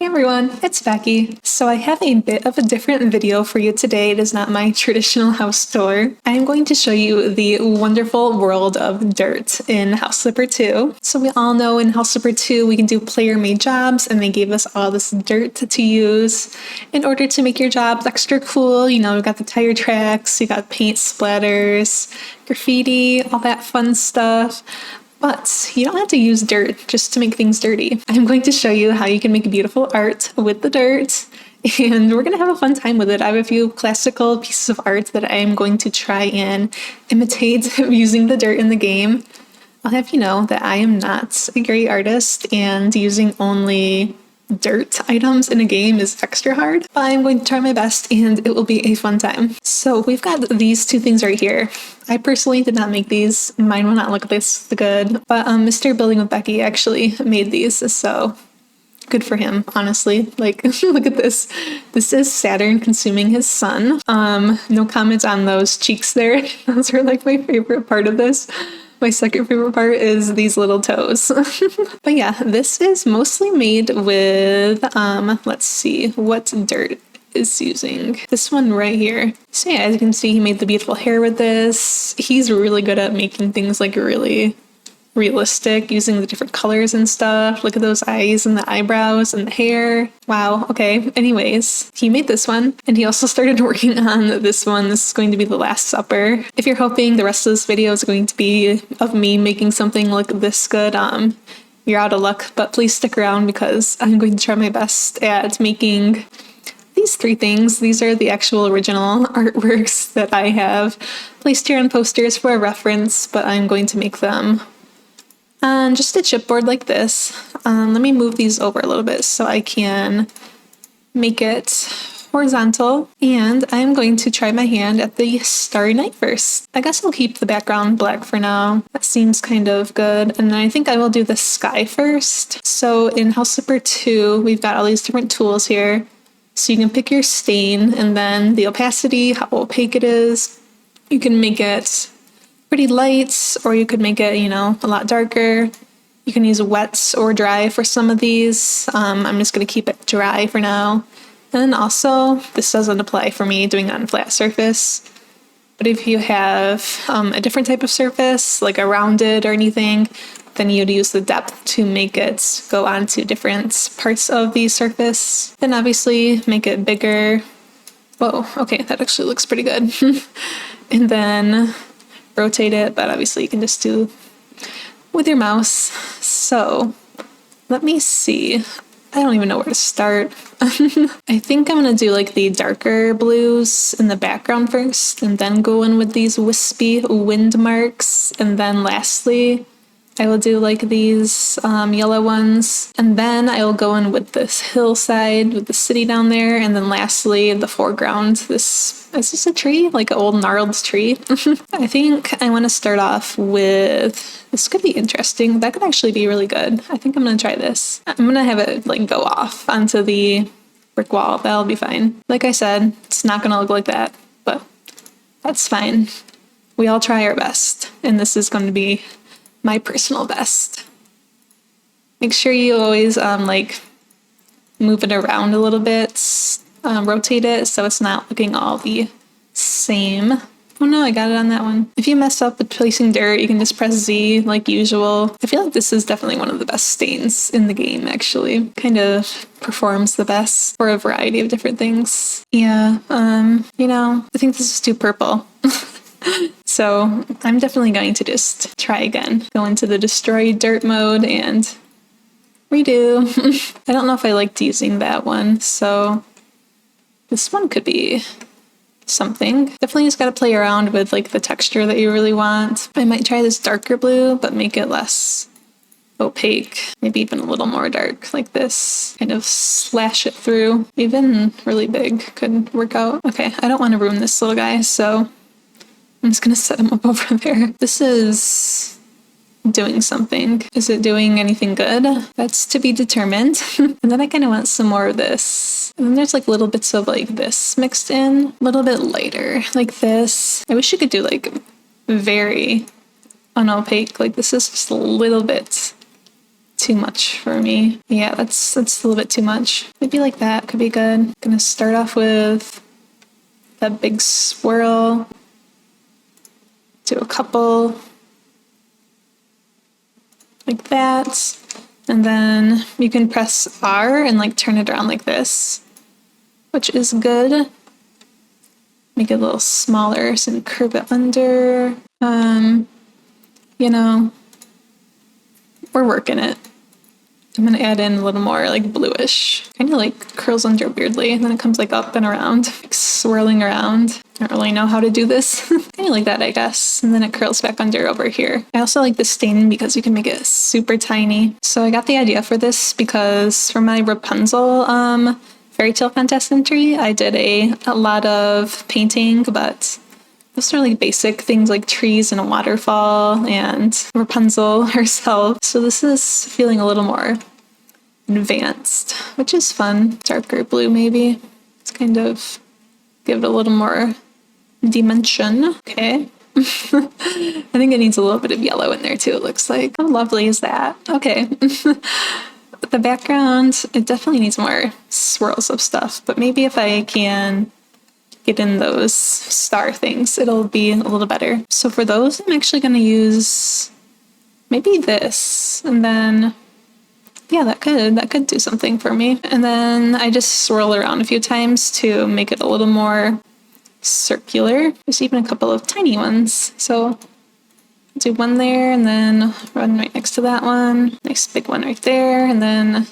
Hey everyone, it's Becky. So I have a bit of a different video for you today. It is not my traditional house tour. I am going to show you the wonderful world of dirt in House Flipper 2. So we all know in House Flipper 2 we can do player-made jobs, and they gave us all this dirt to use in order to make your jobs extra cool. You know, we got the tire tracks, you got paint splatters, graffiti, all that fun stuff. But you don't have to use dirt just to make things dirty. I'm going to show you how you can make beautiful art with the dirt, and we're going to have a fun time with it. I have a few classical pieces of art that I am going to try and imitate using the dirt in the game. I'll have you know that I am not a great artist, and using only dirt items in a game is extra hard, but I'm going to try my best and it will be a fun time. So we've got these two things right here. I personally did not make these. Mine will not look this good, but Mr. Building with Becky actually made these, so good for him, honestly. Like, look at this. This is Saturn consuming his sun. No comments on those cheeks there. Those are like my favorite part of this. My second favorite part is these little toes. But yeah, this is mostly made with, let's see, what dirt is using. This one right here. So yeah, as you can see, he made the beautiful hair with this. He's really good at making things like really realistic, using the different colors and stuff. Look at those eyes and the eyebrows and the hair. Wow, okay. Anyways, he made this one, and he also started working on this one. This is going to be the Last Supper. If you're hoping the rest of this video is going to be of me making something like this good, you're out of luck, but please stick around because I'm going to try my best at making these three things. These are the actual original artworks that I have placed here on posters for a reference, but I'm going to make them on just a chipboard like this. Let me move these over a little bit so I can make it horizontal. And I'm going to try my hand at the Starry Night first. I guess I'll keep the background black for now. That seems kind of good. And then I think I will do the sky first. So in House Flipper 2, we've got all these different tools here. So you can pick your stain and then the opacity, how opaque it is. You can make it pretty light, or you could make it, you know, a lot darker. You can use wet or dry for some of these. I'm just going to keep it dry for now. And then also, this doesn't apply for me doing it on a flat surface, but if you have a different type of surface, like a rounded or anything, then you'd use the depth to make it go onto different parts of the surface. Then obviously make it bigger. Whoa, okay, that actually looks pretty good. And then rotate it, but obviously you can just do with your mouse. So let me see. I don't even know where to start. I think I'm gonna do like the darker blues in the background first, and then go in with these wispy wind marks, and then lastly I will do like these yellow ones, and then I will go in with this hillside with the city down there, and then lastly the foreground. Is this a tree? Like an old gnarled tree? I think I want to start off with, this could be interesting. That could actually be really good. I think I'm gonna try this. I'm gonna have it like go off onto the brick wall. That'll be fine. Like I said, it's not gonna look like that, but that's fine. We all try our best, and this is going to be my personal best. Make sure you always like move it around a little bit, rotate it so it's not looking all the same. Oh no, I got it on that one. If you mess up with placing dirt, you can just press Z like usual. I feel like this is definitely one of the best stains in the game, actually. Kind of performs the best for a variety of different things. Yeah, you know, I think this is too purple. So I'm definitely going to just try again. Go into the destroy dirt mode and redo. I don't know if I liked using that one, so this one could be something. Definitely just gotta play around with like the texture that you really want. I might try this darker blue, but make it less opaque. Maybe even a little more dark, like this. Kind of slash it through. Even really big could work out. Okay, I don't want to ruin this little guy, so I'm just gonna set him up over there. This is doing something. Is it doing anything good? That's to be determined. And then I kind of want some more of this. And then there's like little bits of like this mixed in. A little bit lighter, like this. I wish you could do like very unopaque. Like this is just a little bit too much for me. Yeah, that's a little bit too much. Maybe like that could be good. Gonna start off with that big swirl. Do a couple like that. And then you can press R and like turn it around like this, which is good. Make it a little smaller, so curve it under. You know, we're working it. I'm gonna add in a little more like bluish. Kind of like curls under weirdly, and then it comes like up and around, like swirling around. I don't really know how to do this. Kind of like that, I guess. And then it curls back under over here. I also like the stain because you can make it super tiny. So I got the idea for this because for my Rapunzel fairy tale contest entry, I did a lot of painting, but those are like basic things like trees and a waterfall and Rapunzel herself. So this is feeling a little more advanced, which is fun. Darker blue maybe. It's kind of give it a little more dimension. Okay. I think it needs a little bit of yellow in there too, it looks like. How lovely is that? Okay. The background, it definitely needs more swirls of stuff, but maybe if I can get in those star things, it'll be a little better. So for those, I'm actually going to use maybe this, and then yeah, that could do something for me. And then I just swirl around a few times to make it a little more circular. There's even a couple of tiny ones. So do one there and then run right next to that one. Nice big one right there, and then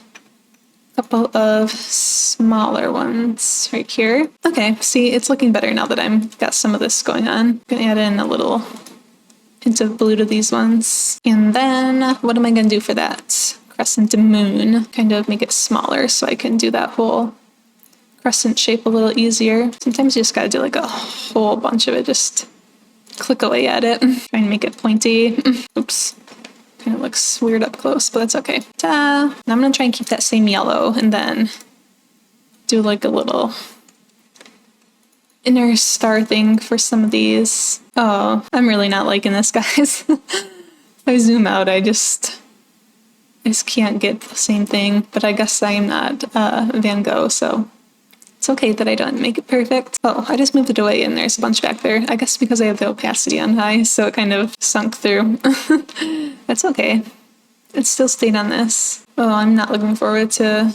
couple of smaller ones right here. Okay, see, it's looking better now that I've got some of this going on. I'm gonna add in a little hint of blue to these ones. And then what am I gonna do for that crescent moon? Kind of make it smaller so I can do that whole crescent shape a little easier. Sometimes you just gotta do like a whole bunch of it, just click away at it. Try and make it pointy. Oops. Kind of looks weird up close, but that's okay. Ta! Now I'm gonna try and keep that same yellow and then do like a little inner star thing for some of these. Oh, I'm really not liking this, guys. If I zoom out, I just can't get the same thing, but I guess I am not Van Gogh, so it's okay that I don't make it perfect. Oh, I just moved it away and there's a bunch back there. I guess because I have the opacity on high, so it kind of sunk through. That's okay. It still stayed on this. Oh, I'm not looking forward to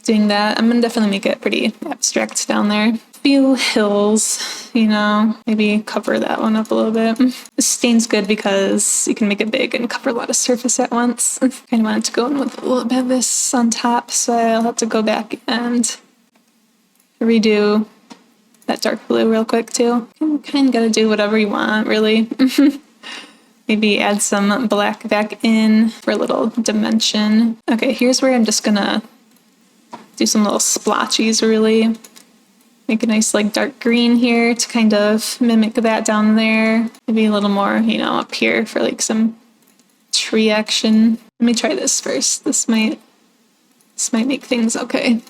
doing that. I'm gonna definitely make it pretty abstract down there. A few hills, you know, maybe cover that one up a little bit. This stain's good because you can make it big and cover a lot of surface at once. Kind of wanted to go in with a little bit of this on top, so I'll have to go back and redo that dark blue real quick too. You kind of gotta do whatever you want, really. Maybe add some black back in for a little dimension. Okay, here's where I'm just gonna do some little splotchies, really. Make a nice like dark green here to kind of mimic that down there. Maybe a little more, you know, up here for like some tree action. Let me try this first. This might make things okay.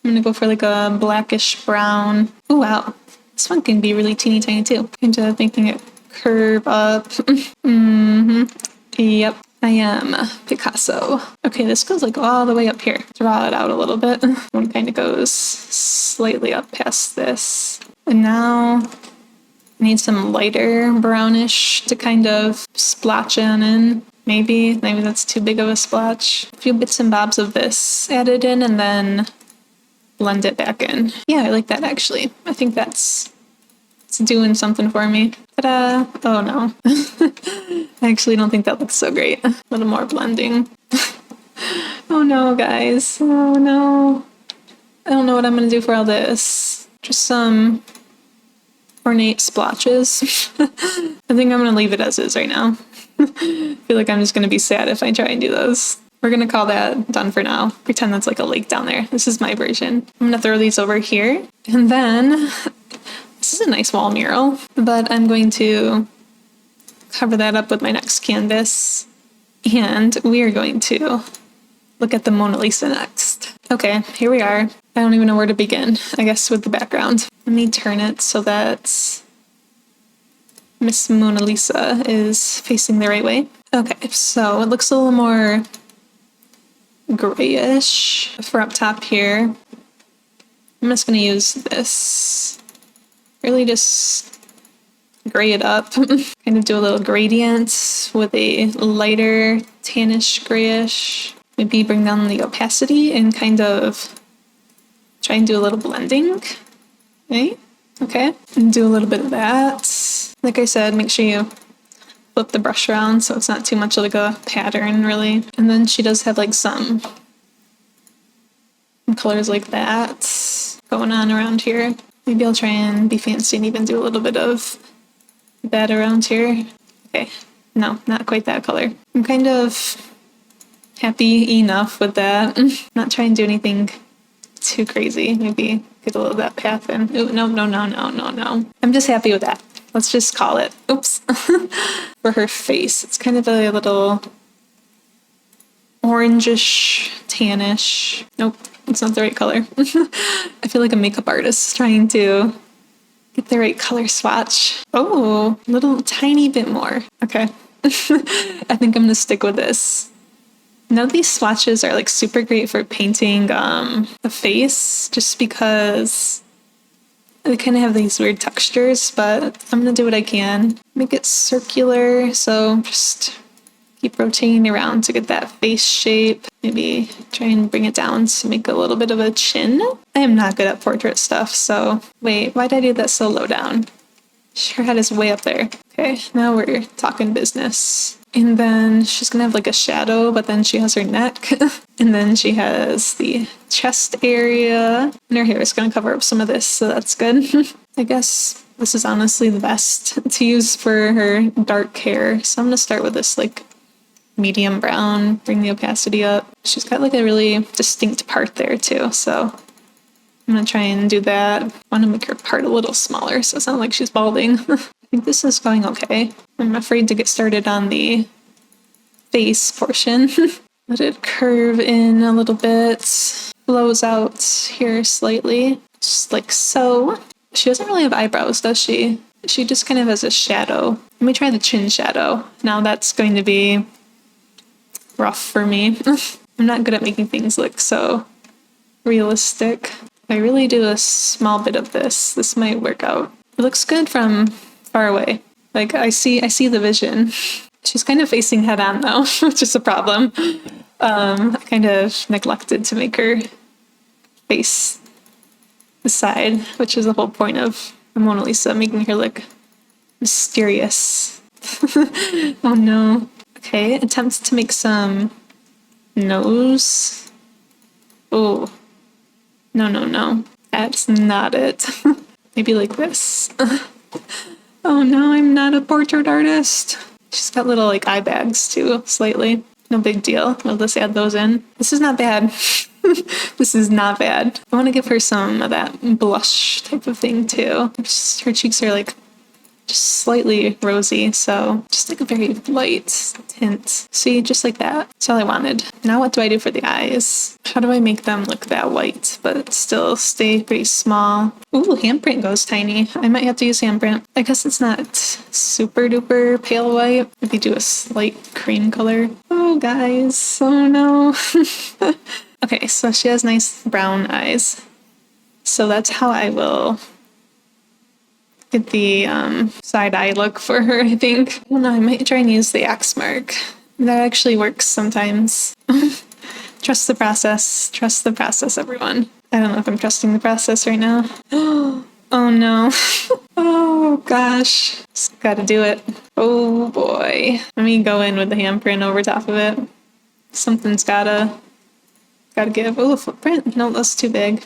I'm gonna go for like a blackish brown. Oh wow, this one can be really teeny tiny too. Kind of making it curve up. Yep, I am Picasso. Okay, this goes like all the way up here. Draw it out a little bit. One kind of goes slightly up past this. And now I need some lighter brownish to kind of splotch in. Maybe that's too big of a splotch. A few bits and bobs of this added in and then blend it back in. Yeah, I like that actually. I think it's doing something for me. Ta-da! Oh no. I actually don't think that looks so great. A little more blending. Oh no, guys. Oh no. I don't know what I'm gonna do for all this. Just some ornate splotches. I think I'm gonna leave it as is right now. I feel like I'm just gonna be sad if I try and do those. We're gonna call that done for now. Pretend that's like a lake down there. This is my version. I'm gonna throw these over here. And then, this is a nice wall mural, but I'm going to cover that up with my next canvas. And we are going to look at the Mona Lisa next. Okay, here we are. I don't even know where to begin, I guess with the background. Let me turn it so that Miss Mona Lisa is facing the right way. Okay, so it looks a little more grayish for up top here. I'm just gonna use this. Really just gray it up. Kind of do a little gradient with a lighter tannish grayish. Maybe bring down the opacity and kind of try and do a little blending. Right? Okay. And do a little bit of that. Like I said, make sure you flip the brush around so it's not too much like a pattern, really. And then she does have like some colors like that going on around here. Maybe I'll try and be fancy and even do a little bit of that around here. Okay, no, not quite that color. I'm kind of happy enough with that. Not trying to do anything too crazy. Maybe get a little of that path in. Ooh, no. I'm just happy with that. Let's just call it. Oops. For her face, it's kind of a little orangish, tannish. Nope, it's not the right color. I feel like a makeup artist trying to get the right color swatch. Oh, a little tiny bit more. Okay. I think I'm gonna stick with this. None of these swatches are like super great for painting a face just because they kind of have these weird textures, but I'm gonna do what I can. Make it circular, so just keep rotating around to get that face shape. Maybe try and bring it down to make a little bit of a chin. I am not good at portrait stuff, so wait, why did I do that so low down? Her head is way up there. Okay, now we're talking business. And then she's gonna have like a shadow, but then she has her neck. And then she has the chest area. And her hair is gonna cover up some of this, so that's good. I guess this is honestly the best to use for her dark hair. So I'm gonna start with this like medium brown, bring the opacity up. She's got like a really distinct part there too, so I'm gonna try and do that. I want to make her part a little smaller so it's not like she's balding. I think this is going okay. I'm afraid to get started on the face portion. Let it curve in a little bit. Blows out here slightly. Just like so. She doesn't really have eyebrows, does she? She just kind of has a shadow. Let me try the chin shadow. Now that's going to be rough for me. I'm not good at making things look so realistic. If I really do a small bit of this, this might work out. It looks good from far away. Like I see the vision. She's kind of facing head on though, which is a problem. I kind of neglected to make her face the side, which is the whole point of the Mona Lisa, making her look mysterious. Oh no. Okay, attempts to make some nose. Oh, no. That's not it. Maybe like this. Oh no, I'm not a portrait artist. She's got little like eye bags too, slightly. No big deal. We'll just add those in. This is not bad. This is not bad. I want to give her some of that blush type of thing too. Her cheeks are like just slightly rosy, so just like a very light tint. See, just like that. That's all I wanted. Now what do I do for the eyes? How do I make them look that white, but still stay pretty small? Ooh, handprint goes tiny. I might have to use handprint. I guess it's not super duper pale white. Maybe do a slight cream color. Oh, guys. Oh, no. Okay, so she has nice brown eyes. So that's how I will get the side eye look for her, I think. I don't know, I might try and use the X mark. That actually works sometimes. Trust the process. Trust the process, everyone. I don't know if I'm trusting the process right now. Oh no. Oh gosh. Just gotta do it. Oh boy. Let me go in with the handprint over top of it. Something's gotta give. Oh, footprint. No, that's too big.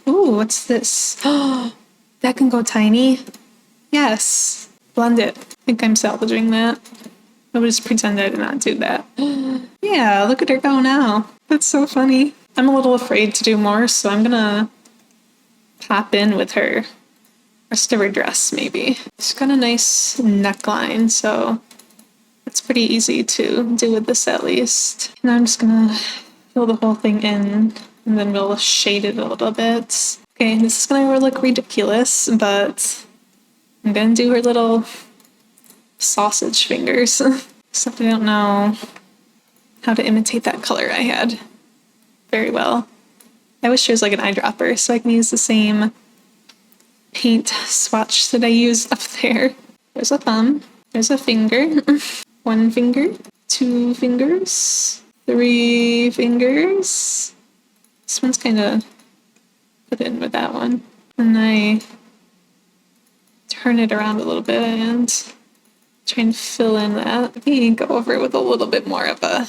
Ooh, what's this? Oh, that can go tiny. Yes. Blend it. I think I'm salvaging that. I would just pretend I did not do that. Yeah, look at her go now. That's so funny. I'm a little afraid to do more, so I'm gonna pop in with her rest of her dress, maybe. She's got a nice neckline, so it's pretty easy to do with this at least. And I'm just gonna fill the whole thing in, and then we'll shade it a little bit. Okay, this is gonna look ridiculous, but I'm gonna do her little sausage fingers. Except I don't know how to imitate that color I had very well. I wish there was like an eyedropper so I can use the same paint swatch that I used up there. There's a thumb. There's a finger. One finger. Two fingers. Three fingers. This one's kind of put in with that one. And I turn it around a little bit and try and fill in that. Let me go over it with a little bit more of a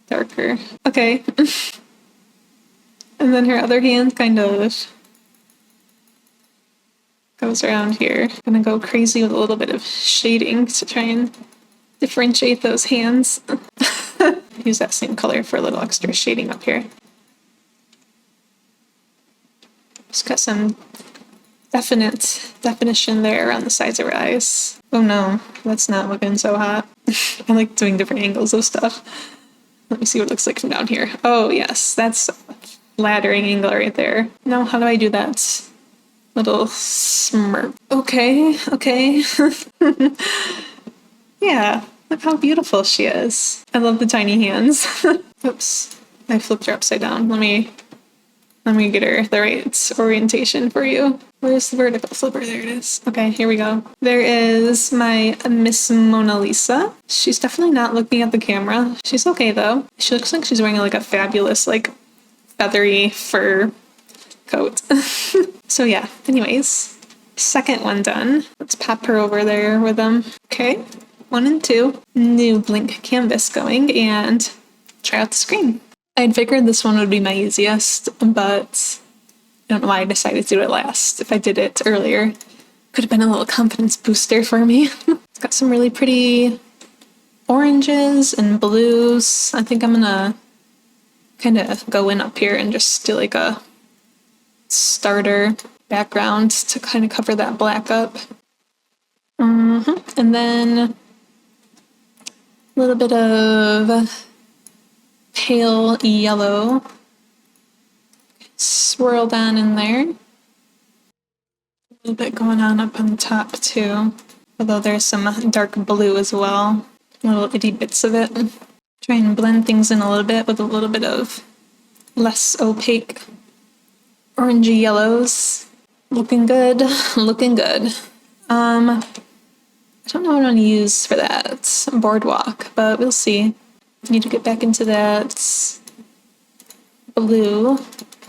darker. Okay. And then her other hand kind of goes around here. I'm gonna go crazy with a little bit of shading to try and differentiate those hands. Use that same color for a little extra shading up here. Just got some definition there around the sides of her eyes. Oh no, that's not looking so hot. I like doing different angles of stuff. Let me see what it looks like from down here. Oh yes, that's a flattering angle right there. Now how do I do that? Little smirk. Okay. Yeah, look how beautiful she is. I love the tiny hands. Oops, I flipped her upside down. Let me get her the right orientation for you. Where's the vertical flipper? There it is. Okay, here we go. There is my Miss Mona Lisa. She's definitely not looking at the camera. She's okay though. She looks like she's wearing like a fabulous like feathery fur coat. So yeah, anyways, second one done. Let's pop her over there with them. Okay, 1 and 2. New blank canvas going and try out the screen. I'd figured this one would be my easiest, but I don't know why I decided to do it last. If I did it earlier, could have been a little confidence booster for me. It's got some really pretty oranges and blues. I think I'm gonna kind of go in up here and just do like a starter background to kind of cover that black up. And then a little bit of pale yellow swirled on in there. A little bit going on up on top too, although there's some dark blue as well, little itty bits of it. Try and blend things in a little bit with a little bit of less opaque orangey yellows. Looking good, looking good. I don't know what I'm going to use for that boardwalk, but we'll see. Need to get back into that blue,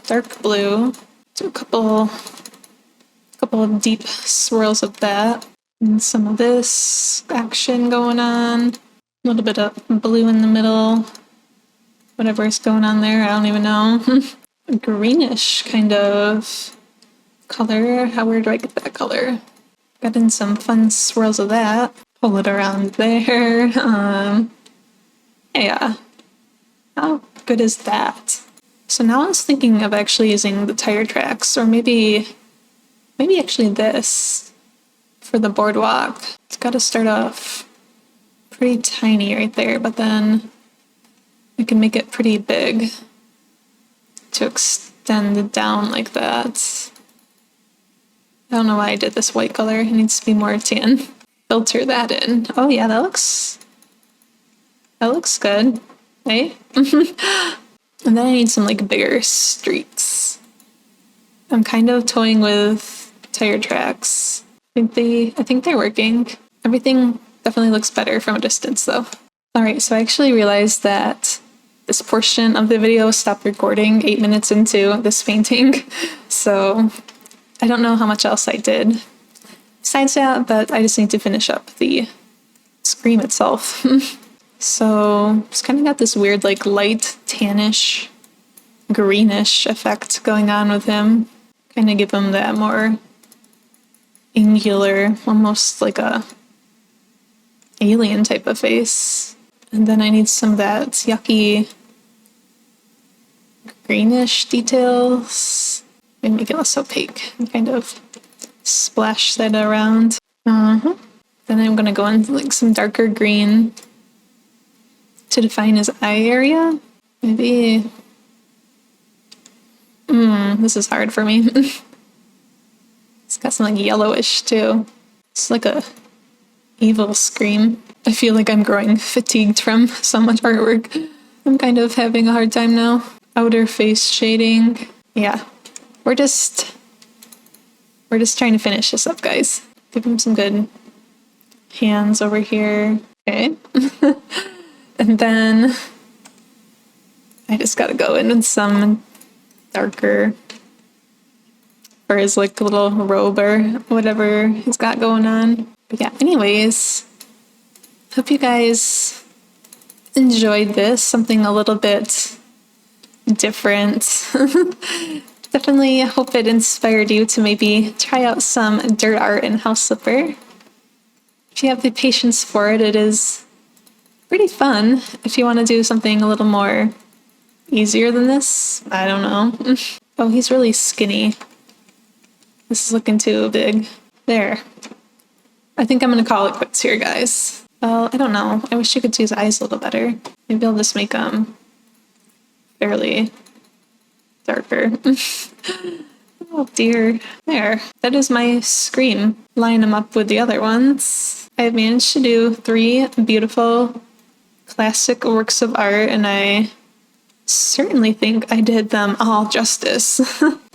dark blue. Do a couple of deep swirls of that. And some of this action going on. A little bit of blue in the middle. Whatever's going on there, I don't even know. Greenish kind of color. Where do I get that color? Got in some fun swirls of that. Pull it around there. Yeah. How good is that? So now I was thinking of actually using the tire tracks, or maybe actually this for the boardwalk. It's got to start off pretty tiny right there, but then we can make it pretty big to extend it down like that. I don't know why I did this white color. It needs to be more tan. Filter that in. Oh yeah, that looks good, right? And then I need some like bigger streaks. I'm kind of toying with tire tracks. I think they're working. Everything definitely looks better from a distance though. Alright, so I actually realized that this portion of the video stopped recording 8 minutes into this painting. So I don't know how much else I did besides that, but I just need to finish up the scream itself. So it's kind of got this weird like light tannish, greenish effect going on with him. Kind of give him that more angular, almost like a alien type of face. And then I need some of that yucky greenish details. Maybe make it less opaque and kind of splash that around. Then I'm gonna go into like some darker green to define his eye area. Maybe. This is hard for me. It's got some like yellowish too. It's like a evil scream. I feel like I'm growing fatigued from so much artwork. I'm kind of having a hard time now. Outer face shading. Yeah, we're just trying to finish this up, guys. Give him some good hands over here. Okay. And then I just gotta go in with some darker for his like little robe or whatever he's got going on. But yeah, anyways, hope you guys enjoyed this. Something a little bit different. Definitely hope it inspired you to maybe try out some dirt art in House Slipper. If you have the patience for it, it is pretty fun. If you want to do something a little more easier than this, I don't know. Oh, he's really skinny. This is looking too big. There. I think I'm gonna call it quits here, guys. Well, I don't know. I wish you could see his eyes a little better. Maybe I'll just make them fairly darker. Oh dear. There. That is my scream. Line them up with the other ones. I've managed to do 3 beautiful classic works of art, and I certainly think I did them all justice.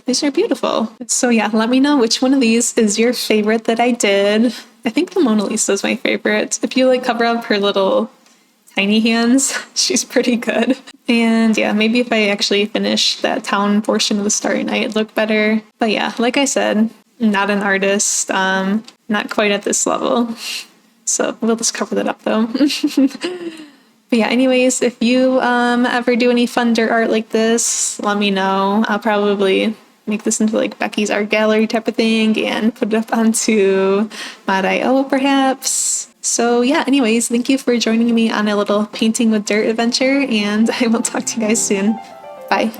These are beautiful. So yeah, let me know which one of these is your favorite that I did. I think the Mona Lisa is my favorite. If you like cover up her little tiny hands, she's pretty good. And yeah, maybe if I actually finish that town portion of the Starry Night, it'd look better. But yeah, like I said, not an artist, not quite at this level. So we'll just cover that up though. But yeah, anyways, if you ever do any fun dirt art like this, let me know. I'll probably make this into like Becky's art gallery type of thing and put it up onto Mod.io perhaps. So yeah, anyways, thank you for joining me on a little painting with dirt adventure, and I will talk to you guys soon. Bye.